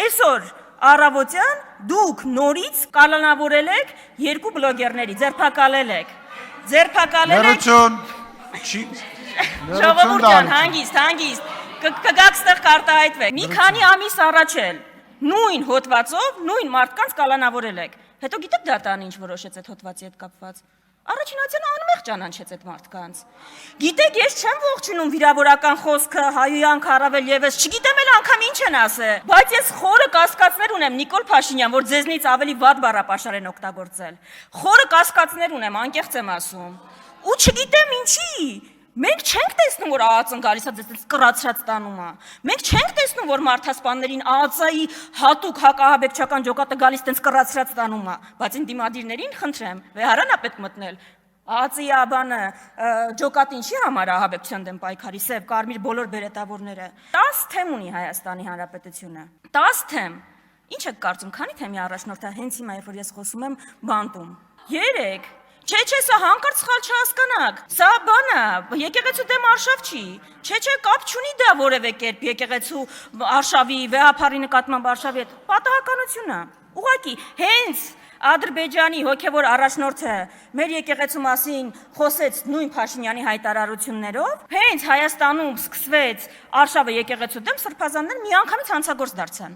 այսօր առավոտյան դուք նորից կալանավորել եք երկու բլոգերների, ձերբակալել եք։ Ժողովուրդ ջան, հանգիստ, կգաք ստեղ կարտահայտվեք։ Մի քանի ամիս առաջ էլ նույն հոդվածով նույն մարդկանց կալանավորել եք։ Հետո գիտեք դատարանը ինչ որոշեց այդ հոդվածի հետ կապված։ Առաջինացիան անմեղ ճանաչեց այդ մարդկանց։ Գիտեք, ես չեմ ողջունում վիրավորական խոսքը, հայոյանք առավել եւս, չգիտեմ էլ անգամ ինչ են ասել, բայց ես խորը կասկածներ ունեմ Նիկոլ Փաշինյան, որ ձեզնից ավելի վատ բառապաշար են օգտագործել։ Խորը կասկածներ ունեմ, անկեղծ եմ ասում։ Ու չգիտեմ ինչի։ Մենք չենք տեսնում, որ ԱԱԾ-ն գալիս է ձեզ կռացրած տանում է։ Մենք չենք տեսնում, որ մարդասպաններին ԱԱԾ-ի հատուկ հակահաբեկչական ջոկատը գալիս տենց կռացրած տանում է, բայց դիմադիրներին խնդրեմ, վեհարան է պետք մտնել։ ԱԱԾ-ի աբանը ջոկատը ինչի համար է ահաբեկչության դեմ պայքարի, սև, կարմիր բոլոր բերետավորները։ 10 թեմ ունի Հայաստանի Հանրապետությունը։ 10 թեմ։ Ինչ եք կարծում, քանի թեմի առաջնորդ է հենց հիմա, երբ որ ես խոսում եմ բանտում։ 3 Չէ, սա հանկարծ սխալ չհասկանաք, սա բան է, եկեղեցու դեմ արշավ չի, չէ, կապ չունի դա որևէ կերպ եկեղեցու արշավի, վեհափառի նկատմամբ արշավի հետ, պատահականություն է, ուղղակի, հենց Ադրբեջանի հոգևոր առաջնորդը մեր եկեղեցու մասին խոսեց նույն Փաշինյանի հայտարարություններով, հենց Հայաստանում սկսվեց արշավը եկեղեցու դեմ, սրբազաններ միանգամից հանցագործ դարձան։